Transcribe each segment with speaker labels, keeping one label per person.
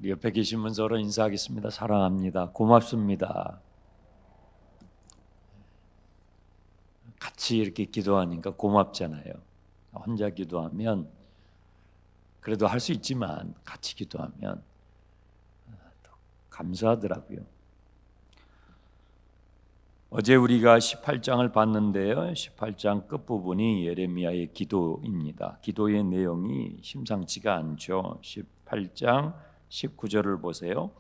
Speaker 1: 옆에 계신 분 서로 인사하겠습니다. 사랑합니다. 고맙습니다. 같이 이렇게 기도하니까 고맙잖아요. 혼자 기도하면 그래도 할 수 있지만 같이 기도하면 감사하더라고요. 어제 우리가 18장을 봤는데요. 18장 끝부분이 예레미야의 기도입니다. 기도의 내용이 심상치가 않죠. 18장 19절을 보세요.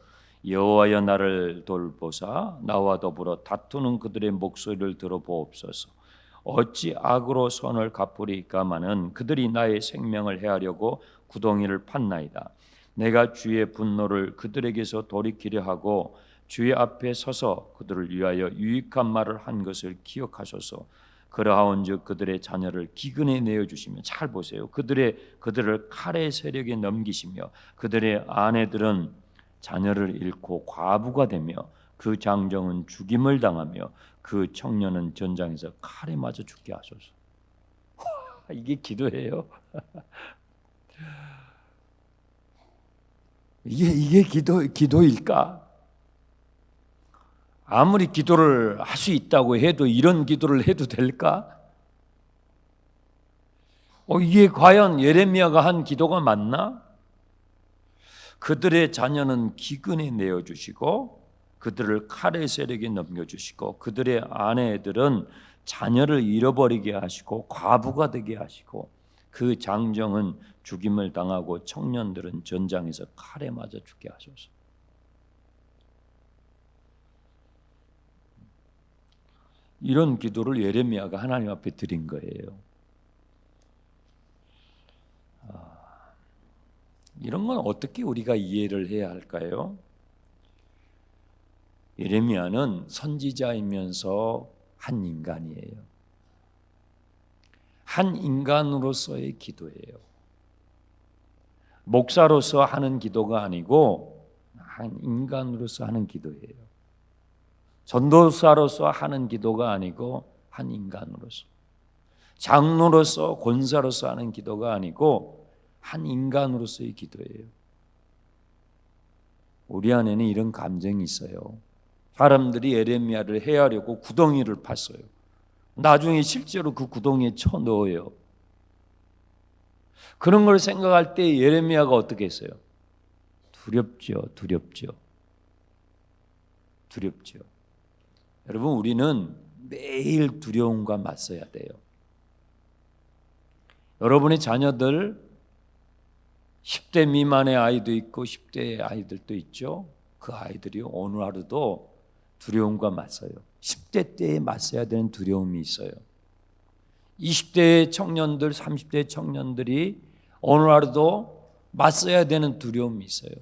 Speaker 1: 여호와여 나를 돌보사 나와 더불어 다투는 그들의 목소리를 들어보옵소서. 어찌 악으로 손을 갚으리까마는 그들이 나의 생명을 해하려고 구덩이를 팠나이다. 내가 주의 분노를 그들에게서 돌이키려 하고 주의 앞에 서서 그들을 위하여 유익한 말을 한 것을 기억하소서. 그러하온즉 그들의 자녀를 기근에 내어주시며, 잘 보세요. 그들을 칼의 세력에 넘기시며 그들의 아내들은 자녀를 잃고 과부가 되며 그 장정은 죽임을 당하며 그 청년은 전장에서 칼에 맞아 죽게 하소서. 이게 기도예요. 이게 기도일까? 아무리 기도를 할 수 있다고 해도 이런 기도를 해도 될까? 이게 과연 예레미야가 한 기도가 맞나? 그들의 자녀는 기근에 내어주시고 그들을 칼의 세력에 넘겨주시고 그들의 아내들은 자녀를 잃어버리게 하시고 과부가 되게 하시고 그 장정은 죽임을 당하고 청년들은 전장에서 칼에 맞아 죽게 하소서. 이런 기도를 예레미야가 하나님 앞에 드린 거예요. 이런 건 어떻게 우리가 이해를 해야 할까요? 예레미야는 선지자이면서 한 인간이에요. 한 인간으로서의 기도예요. 목사로서 하는 기도가 아니고 한 인간으로서 하는 기도예요. 전도사로서 하는 기도가 아니고 한 인간으로서, 장로로서 권사로서 하는 기도가 아니고 한 인간으로서의 기도예요. 우리 안에는 이런 감정이 있어요. 사람들이 예레미야를 해하려고 구덩이를 팠어요. 나중에 실제로 그 구덩이에 쳐 넣어요. 그런 걸 생각할 때 예레미야가 어떻게 했어요? 두렵죠. 여러분, 우리는 매일 두려움과 맞서야 돼요. 여러분의 자녀들 10대 미만의 아이도 있고 10대의 아이들도 있죠. 그 아이들이 오늘 하루도 두려움과 맞서요. 10대 때에 맞서야 되는 두려움이 있어요. 20대의 청년들, 30대의 청년들이 오늘 하루도 맞서야 되는 두려움이 있어요.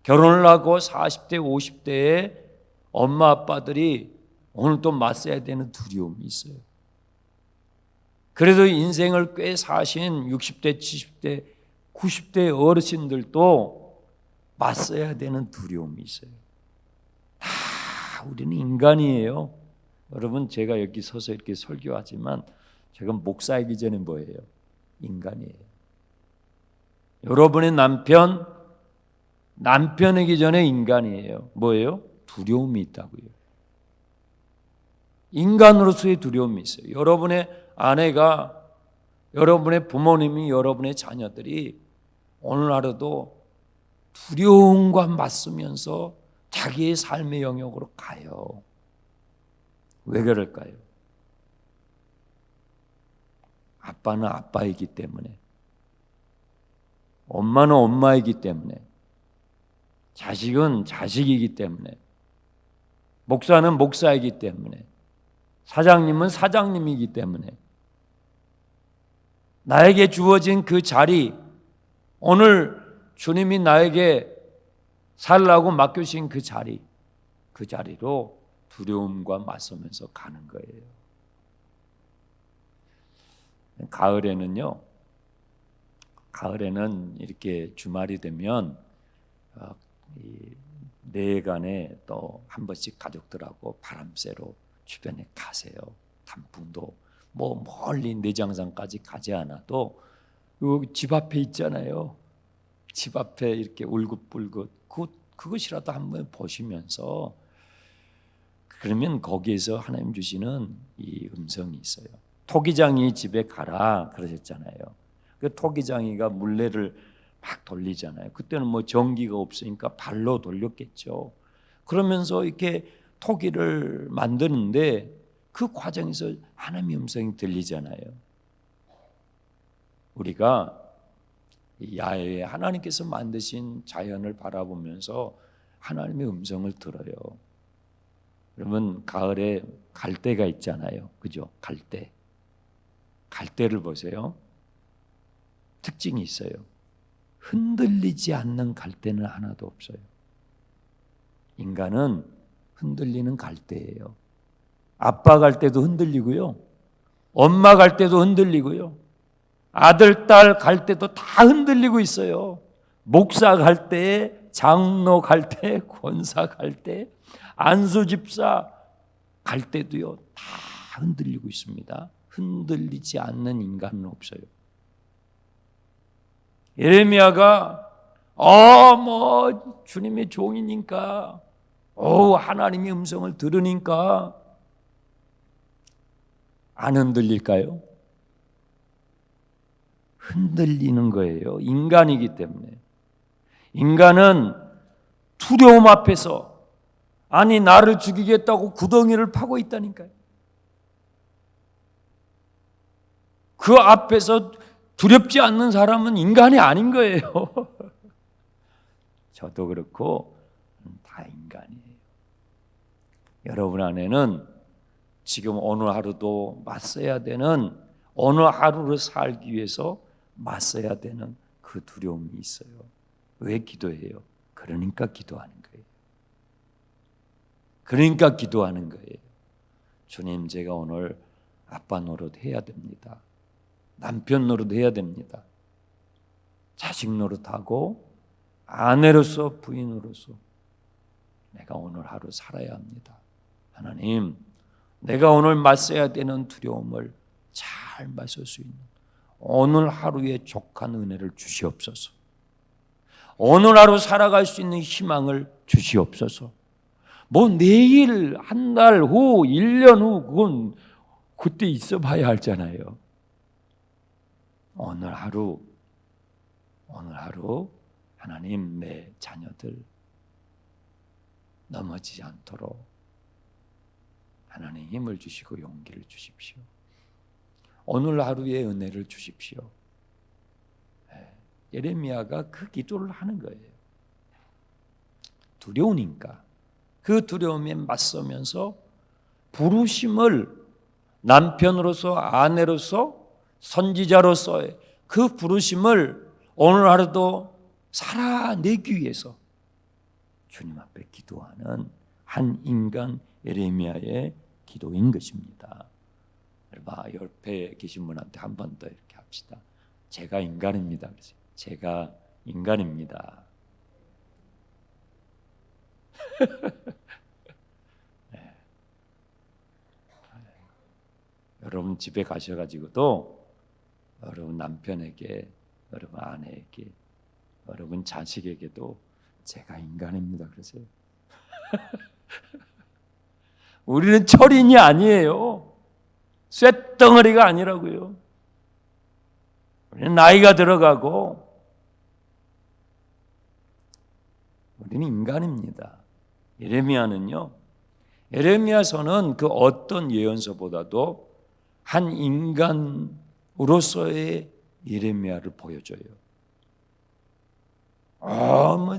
Speaker 1: 결혼을 하고 40대, 50대의 엄마 아빠들이 오늘 또 맞서야 되는 두려움이 있어요. 그래도 인생을 꽤 사신 60대, 70대, 90대 어르신들도 맞서야 되는 두려움이 있어요. 우리는 인간이에요. 여러분, 제가 여기 서서 이렇게 설교하지만 제가 목사이기 전에 뭐예요? 인간이에요. 여러분의 남편이기 전에 인간이에요. 뭐예요? 두려움이 있다고요. 인간으로서의 두려움이 있어요. 여러분의 아내가, 여러분의 부모님이, 여러분의 자녀들이 오늘 하루도 두려움과 맞서면서 자기의 삶의 영역으로 가요. 왜 그럴까요? 아빠는 아빠이기 때문에, 엄마는 엄마이기 때문에, 자식은 자식이기 때문에, 목사는 목사이기 때문에, 사장님은 사장님이기 때문에, 나에게 주어진 그 자리, 오늘 주님이 나에게 살라고 맡겨주신 그 자리로 두려움과 맞서면서 가는 거예요. 가을에는 이렇게 주말이 되면 내간에 또 한 번씩 가족들하고 바람 쐬러 주변에 가세요. 단풍도 뭐 멀리 내장산까지 가지 않아도 여기 집 앞에 있잖아요. 집 앞에 이렇게 울긋불긋 그것이라도 한번 보시면서, 그러면 거기에서 하나님 주시는 이 음성이 있어요. 토기장이 집에 가라 그러셨잖아요. 그 토기장이가 물레를 막 돌리잖아요. 그때는 뭐 전기가 없으니까 발로 돌렸겠죠. 그러면서 이렇게 토기를 만드는데 그 과정에서 하나님의 음성이 들리잖아요. 우리가 야외에 하나님께서 만드신 자연을 바라보면서 하나님의 음성을 들어요. 여러분, 가을에 갈대가 있잖아요. 그죠? 갈대를 보세요. 특징이 있어요. 흔들리지 않는 갈대는 하나도 없어요. 인간은 흔들리는 갈대예요. 아빠 갈 때도 흔들리고요. 엄마 갈 때도 흔들리고요. 아들, 딸 갈 때도 다 흔들리고 있어요. 목사 갈 때, 장로 갈 때, 권사 갈 때, 안수 집사 갈 때도요, 다 흔들리고 있습니다. 흔들리지 않는 인간은 없어요. 예레미야가 주님의 종이니까, 하나님의 음성을 들으니까 안 흔들릴까요? 흔들리는 거예요. 인간이기 때문에. 인간은 두려움 앞에서, 아니 나를 죽이겠다고 구덩이를 파고 있다니까요. 그 앞에서 두렵지 않는 사람은 인간이 아닌 거예요. 저도 그렇고 다 인간이에요. 여러분 안에는 지금 오늘 하루도 맞서야 되는, 오늘 하루를 살기 위해서 맞서야 되는 그 두려움이 있어요. 왜 기도해요? 그러니까 기도하는 거예요. 그러니까 기도하는 거예요. 주님, 제가 오늘 아빠 노릇 해야 됩니다. 남편 노릇 해야 됩니다. 자식 노릇하고 아내로서, 부인으로서 내가 오늘 하루 살아야 합니다. 하나님, 내가 오늘 맞서야 되는 두려움을 잘 맞설 수 있는 오늘 하루에 족한 은혜를 주시옵소서. 오늘 하루 살아갈 수 있는 희망을 주시옵소서. 내일, 한 달 후, 1년 후 그건 그때 있어 봐야 알잖아요. 오늘 하루 하나님, 내 자녀들 넘어지지 않도록 하나님 힘을 주시고 용기를 주십시오. 오늘 하루의 은혜를 주십시오. 예레미야가 그 기도를 하는 거예요. 두려우니까 그 두려움에 맞서면서 부르심을, 남편으로서, 아내로서, 선지자로서의 그 부르심을 오늘 하루도 살아내기 위해서 주님 앞에 기도하는 한 인간 예레미야의 기도인 것입니다. 옆에 계신 분한테 한 번 더 이렇게 합시다. 제가 인간입니다. 제가 인간입니다. 네. 여러분 집에 가셔가지고도 여러분 남편에게, 여러분 아내에게, 여러분 자식에게도 제가 인간입니다. 그러세요. 우리는 철인이 아니에요. 쇳덩어리가 아니라고요. 우리는 나이가 들어가고 우리는 인간입니다. 예레미야서는 그 어떤 예언서보다도 한 인간으로서의 예레미야를 보여줘요.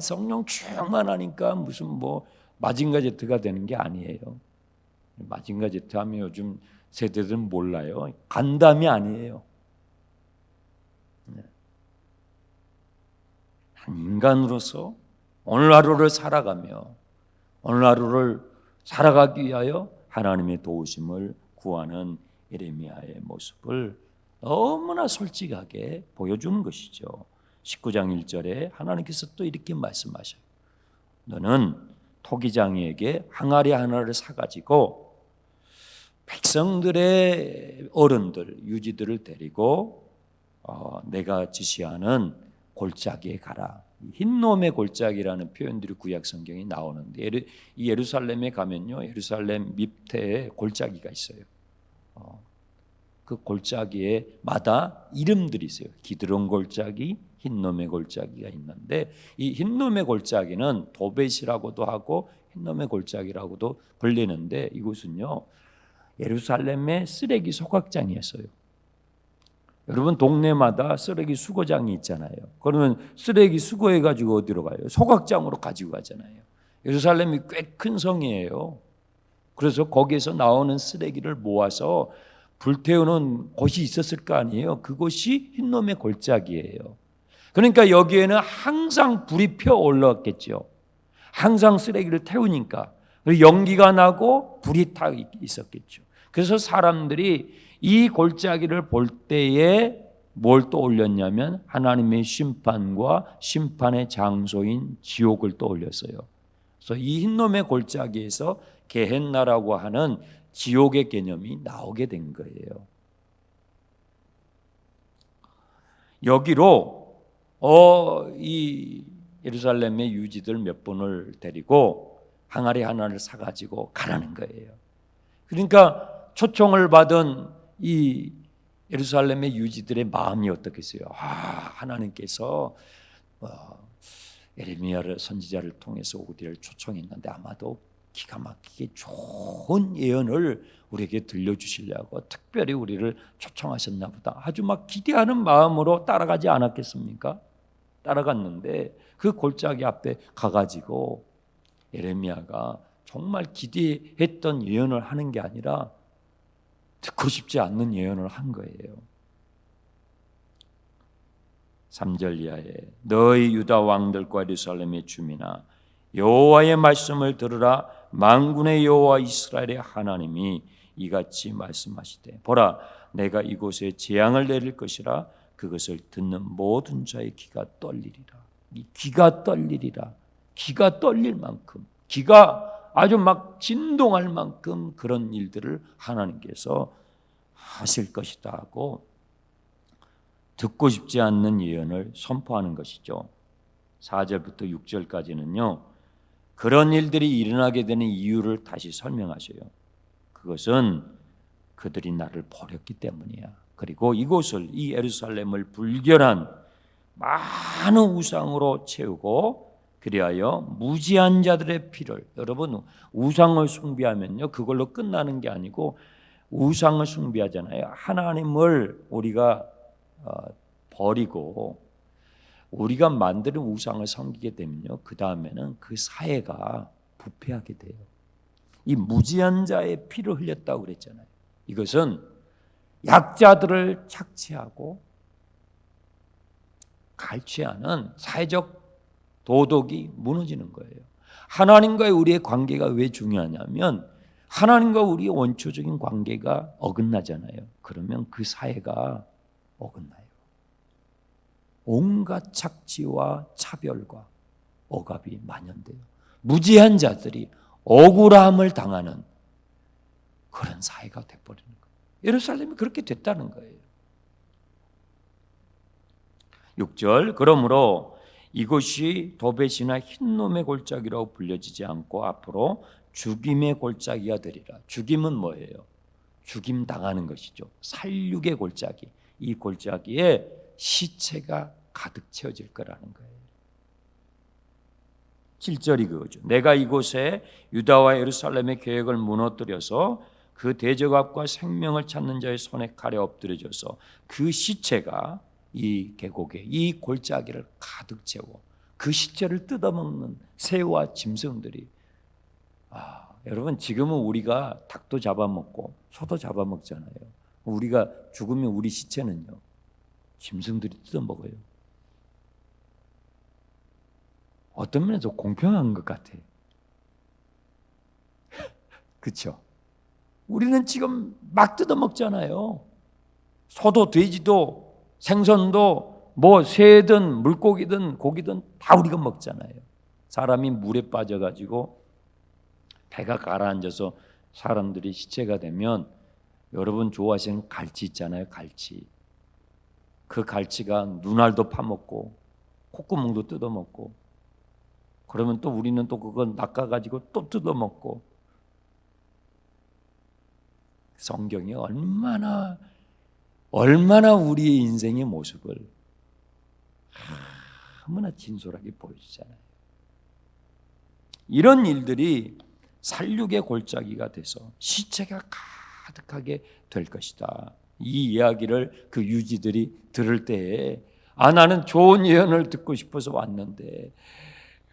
Speaker 1: 성령 충만하니까 무슨 마징가 제트가 되는 게 아니에요. 마징가 제트 하면 요즘 세대들은 몰라요. 간담이 아니에요. 한 인간으로서 오늘 하루를 살아가며 오늘 하루를 살아가기 위하여 하나님의 도우심을 구하는 예레미야의 모습을 너무나 솔직하게 보여주는 것이죠. 19장 1절에 하나님께서 또 이렇게 말씀하셔요. 너는 토기장이에게 항아리 하나를 사가지고 백성들의 어른들, 유지들을 데리고 내가 지시하는 골짜기에 가라. 흰놈의 골짜기라는 표현들이 구약 성경에 나오는데 이 예루살렘에 가면요, 예루살렘 밑에 골짜기가 있어요. 그 골짜기에마다 이름들이 있어요. 기드론 골짜기, 흰놈의 골짜기가 있는데 이 흰놈의 골짜기는 도벳이라고도 하고 흰놈의 골짜기라고도 불리는데 이곳은요, 예루살렘의 쓰레기 소각장이었어요. 여러분 동네마다 쓰레기 수거장이 있잖아요. 그러면 쓰레기 수거해 가지고 어디로 가요? 소각장으로 가지고 가잖아요. 예루살렘이 꽤 큰 성이에요. 그래서 거기에서 나오는 쓰레기를 모아서 불태우는 곳이 있었을 거 아니에요. 그곳이 흰놈의 골짜기예요. 그러니까 여기에는 항상 불이 펴 올라왔겠죠. 항상 쓰레기를 태우니까 연기가 나고 불이 타 있었겠죠. 그래서 사람들이 이 골짜기를 볼 때에 뭘 떠올렸냐면 하나님의 심판과 심판의 장소인 지옥을 떠올렸어요. 그래서 이 흰놈의 골짜기에서 게헨나라고 하는 지옥의 개념이 나오게 된 거예요. 여기로 이 예루살렘의 유지들 몇 분을 데리고 항아리 하나를 사가지고 가라는 거예요. 그러니까 초청을 받은 이 예루살렘의 유지들의 마음이 어떻겠어요? 하나님께서 예레미야를 선지자를 통해서 우리를 초청했는데 아마도 기가 막히게 좋은 예언을 우리에게 들려주시려고 특별히 우리를 초청하셨나 보다. 아주 막 기대하는 마음으로 따라가지 않았겠습니까? 따라갔는데 그 골짜기 앞에 가가지고 예레미야가 정말 기대했던 예언을 하는 게 아니라 듣고 싶지 않는 예언을 한 거예요. 3절 이하에 너희 유다 왕들과 예루살렘의 주민아 여호와의 말씀을 들으라. 만군의 여호와 이스라엘의 하나님이 이같이 말씀하시되 보라 내가 이곳에 재앙을 내릴 것이라. 그것을 듣는 모든 자의 귀가 떨리리라. 이 귀가 떨리리라. 귀가 떨릴 만큼, 귀가 아주 막 진동할 만큼 그런 일들을 하나님께서 하실 것이다 하고 듣고 싶지 않는 예언을 선포하는 것이죠. 4절부터 6절까지는요. 그런 일들이 일어나게 되는 이유를 다시 설명하셔요. 그것은 그들이 나를 버렸기 때문이야. 그리고 이곳을, 이 예루살렘을 불결한 많은 우상으로 채우고 그리하여 무지한 자들의 피를, 여러분 우상을 숭배하면요 그걸로 끝나는 게 아니고 우상을 숭배하잖아요. 하나님을 우리가 버리고 우리가 만드는 우상을 섬기게 되면요 그 다음에는 그 사회가 부패하게 돼요. 이 무지한 자의 피를 흘렸다고 그랬잖아요. 이것은 약자들을 착취하고 갈취하는 사회적 도덕이 무너지는 거예요. 하나님과의 우리의 관계가 왜 중요하냐면 하나님과 우리의 원초적인 관계가 어긋나잖아요. 그러면 그 사회가 어긋나요. 온갖 착취와 차별과 억압이 만연돼요. 무지한 자들이 억울함을 당하는 그런 사회가 돼버리는 거예요. 예루살렘이 그렇게 됐다는 거예요. 6절 그러므로 이곳이 도벳이나 흰놈의 골짜기라고 불려지지 않고 앞으로 죽임의 골짜기가 되리라. 죽임은 뭐예요? 죽임 당하는 것이죠. 살육의 골짜기. 이 골짜기에 시체가 가득 채워질 거라는 거예요. 7절이 그거죠. 내가 이곳에 유다와 예루살렘의 계획을 무너뜨려서 그 대적압과 생명을 찾는 자의 손에 칼에 엎드려져서 그 시체가 이 계곡에 이 골짜기를 가득 채워 그 시체를 뜯어먹는 새와 짐승들이 여러분 지금은 우리가 닭도 잡아먹고 소도 잡아먹잖아요. 우리가 죽으면 우리 시체는요 짐승들이 뜯어먹어요. 어떤 면에서 공평한 것 같아. 그렇죠? 우리는 지금 막 뜯어먹잖아요. 소도 돼지도 생선도 뭐 새든 물고기든 고기든 다 우리가 먹잖아요. 사람이 물에 빠져가지고 배가 가라앉아서 사람들이 시체가 되면 여러분 좋아하시는 갈치 있잖아요. 갈치. 그 갈치가 눈알도 파먹고 콧구멍도 뜯어먹고, 그러면 또 우리는 또 그건 낚아가지고 또 뜯어먹고. 성경이 얼마나 우리의 인생의 모습을 너무나 진솔하게 보여주잖아요. 이런 일들이 살육의 골짜기가 돼서 시체가 가득하게 될 것이다. 이 이야기를 그 유지들이 들을 때에 나는 좋은 예언을 듣고 싶어서 왔는데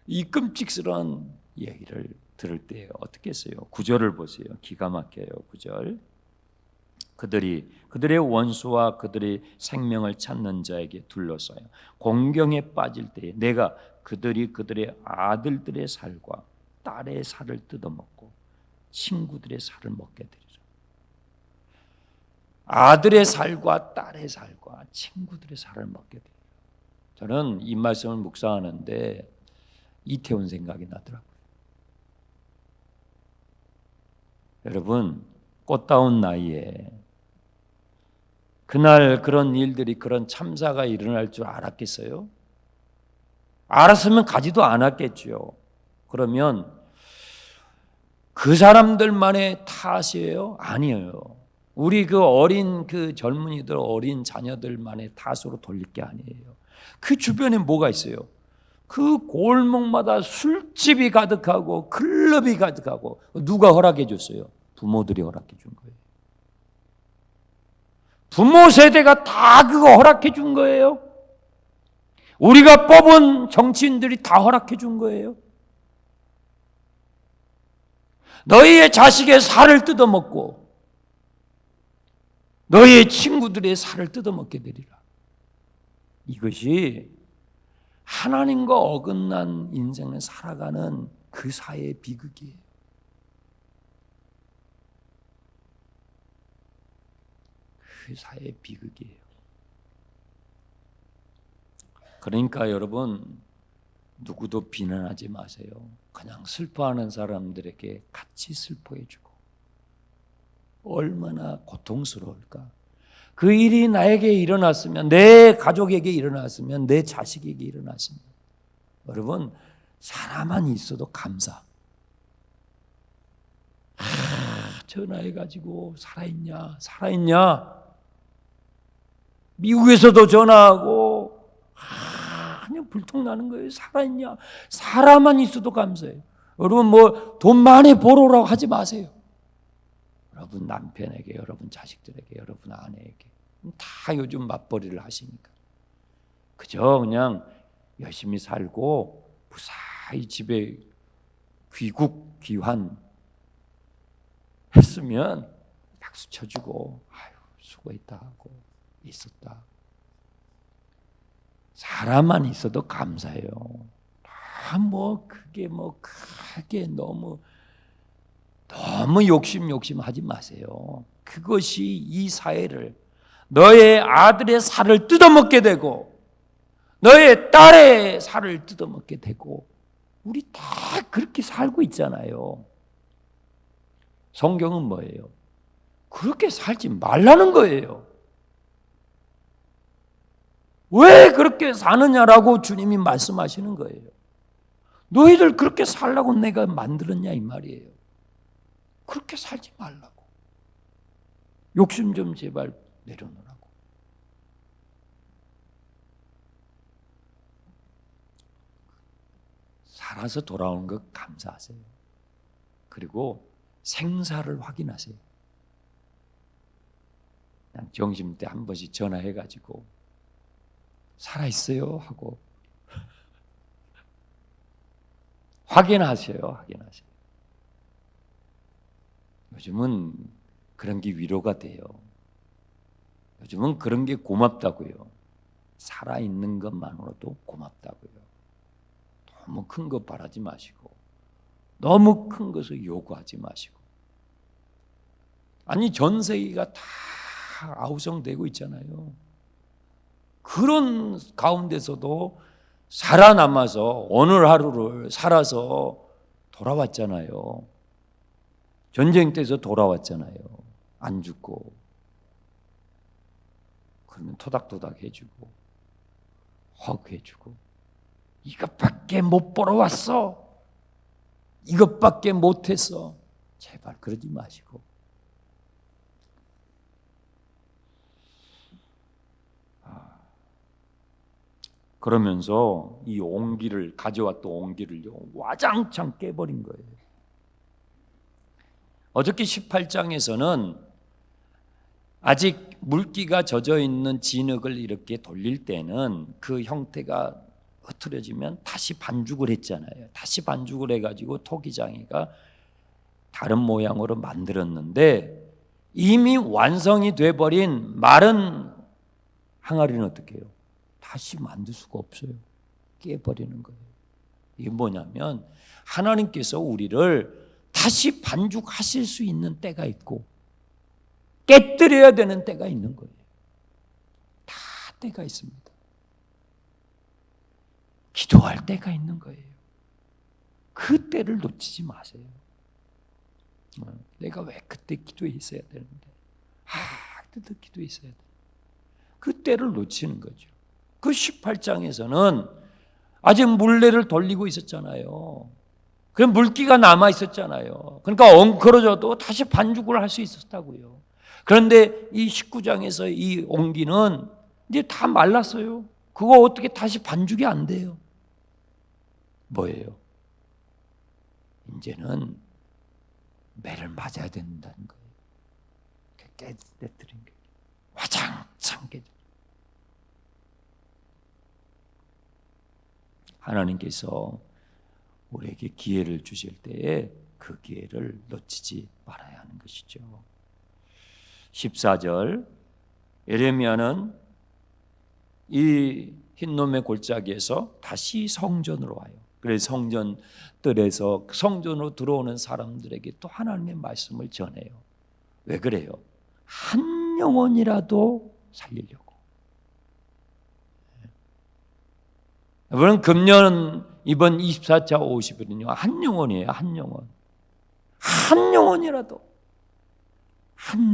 Speaker 1: 이 끔찍스러운 얘기를 들을 때 어떻게 했어요? 9절을 보세요. 기가 막혀요. 9절. 그들의 원수와 그들의 생명을 찾는 자에게 둘러싸여 공경에 빠질 때에 내가 그들의 아들들의 살과 딸의 살을 뜯어먹고 친구들의 살을 먹게 되리라. 아들의 살과 딸의 살과 친구들의 살을 먹게 되리라. 저는 이 말씀을 묵상하는데 이태원 생각이 나더라고요. 여러분, 꽃다운 나이에 그날 그런 일들이, 그런 참사가 일어날 줄 알았겠어요? 알았으면 가지도 않았겠죠. 그러면 그 사람들만의 탓이에요? 아니에요. 우리 그 어린 그 젊은이들, 어린 자녀들만의 탓으로 돌릴 게 아니에요. 그 주변에 뭐가 있어요? 그 골목마다 술집이 가득하고 클럽이 가득하고. 누가 허락해 줬어요? 부모들이 허락해 준 거예요. 부모 세대가 다 그거 허락해 준 거예요. 우리가 뽑은 정치인들이 다 허락해 준 거예요. 너희의 자식의 살을 뜯어먹고 너희의 친구들의 살을 뜯어먹게 되리라. 이것이 하나님과 어긋난 인생을 살아가는 그 사회의 비극이에요. 그 사회의 비극이에요. 그러니까 여러분, 누구도 비난하지 마세요. 그냥 슬퍼하는 사람들에게 같이 슬퍼해주고. 얼마나 고통스러울까. 그 일이 나에게 일어났으면, 내 가족에게 일어났으면, 내 자식에게 일어났으면, 여러분, 사람만 있어도 감사. 전화해가지고 살아있냐? 미국에서도 전화하고 그냥 불통나는 거예요. 살아있냐? 사람만 있어도 감사해요. 여러분 뭐 돈 많이 벌어오라고 하지 마세요. 여러분 남편에게, 여러분 자식들에게, 여러분 아내에게 다 요즘 맞벌이를 하시니까 그저 그냥 열심히 살고 무사히 집에 귀환 했으면 박수 쳐주고 아유 수고했다 하고 있었다. 사람만 있어도 감사해요. 그게 크게 너무 욕심하지 마세요. 그것이 이 사회를, 너의 아들의 살을 뜯어먹게 되고 너의 딸의 살을 뜯어먹게 되고, 우리 다 그렇게 살고 있잖아요. 성경은 뭐예요? 그렇게 살지 말라는 거예요. 왜 그렇게 사느냐라고 주님이 말씀하시는 거예요. 너희들 그렇게 살라고 내가 만들었냐 이 말이에요. 그렇게 살지 말라고. 욕심 좀 제발 내려놓으라고. 살아서 돌아오는 것 감사하세요. 그리고 생사를 확인하세요. 그냥 점심 때 한 번씩 전화해가지고 살아있어요 하고 확인하세요. 요즘은 그런 게 위로가 돼요. 요즘은 그런 게 고맙다고요. 살아있는 것만으로도 고맙다고요. 너무 큰 거 바라지 마시고 너무 큰 것을 요구하지 마시고. 아니 전 세계가 다 아우성되고 있잖아요. 그런 가운데서도 살아남아서 오늘 하루를 살아서 돌아왔잖아요. 전쟁 때서 돌아왔잖아요. 안 죽고. 그러면 토닥토닥 해주고 헉 해주고 이것밖에 못 보러 왔어. 이것밖에 못했어. 제발 그러지 마시고 그러면서 이 옹기를 가져왔던 옹기를요 와장창 깨버린 거예요. 어저께 18장에서는 아직 물기가 젖어 있는 진흙을 이렇게 돌릴 때는 그 형태가 흐트러지면 다시 반죽을 했잖아요. 다시 반죽을 해가지고 토기장이가 다른 모양으로 만들었는데 이미 완성이 돼버린 마른 항아리는 어떻게 해요? 다시 만들 수가 없어요. 깨버리는 거예요. 이게 뭐냐면 하나님께서 우리를 다시 반죽하실 수 있는 때가 있고 깨뜨려야 되는 때가 있는 거예요. 다 때가 있습니다. 기도할 때가 있는 거예요. 그 때를 놓치지 마세요. 내가 왜 그때 기도했어야 되는데 그때 기도했어야 돼. 그 때를 놓치는 거죠. 그 18장에서는 아직 물레를 돌리고 있었잖아요. 그 물기가 남아 있었잖아요. 그러니까 엉클어져도 다시 반죽을 할 수 있었다고요. 그런데 이 19장에서 이 옹기는 이제 다 말랐어요. 그거 어떻게 다시 반죽이 안 돼요? 뭐예요? 이제는 매를 맞아야 된다는 거예요. 깨뜨린 게 와장창 깨져. 하나님께서 우리에게 기회를 주실 때에 그 기회를 놓치지 말아야 하는 것이죠. 14절 예레미야는 이 흰놈의 골짜기에서 다시 성전으로 와요. 그래서 성전 뜰에서 성전으로 들어오는 사람들에게 또 하나님의 말씀을 전해요. 왜 그래요? 한 영혼이라도 살리려고. 여러분 금년 이번 24차 50일은요 한 영혼이에요. 한 영혼. 한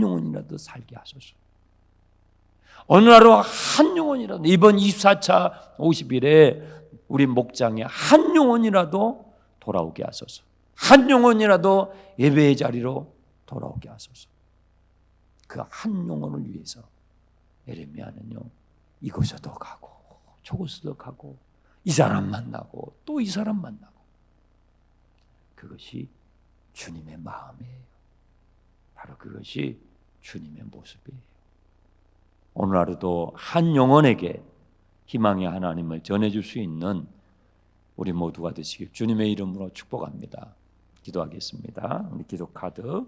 Speaker 1: 영혼이라도 살게 하소서. 어느 하루 한 영혼이라도 이번 24차 50일에 우리 목장에 한 영혼이라도 돌아오게 하소서. 한 영혼이라도 예배의 자리로 돌아오게 하소서. 그 한 영혼을 위해서 예레미야는요 이곳에도 가고 저곳에도 가고 이 사람 만나고 또 이 사람 만나고 그것이 주님의 마음이에요. 바로 그것이 주님의 모습이에요. 오늘 하루도 한 영혼에게 희망의 하나님을 전해줄 수 있는 우리 모두가 되시길 주님의 이름으로 축복합니다. 기도하겠습니다. 우리 기도 카드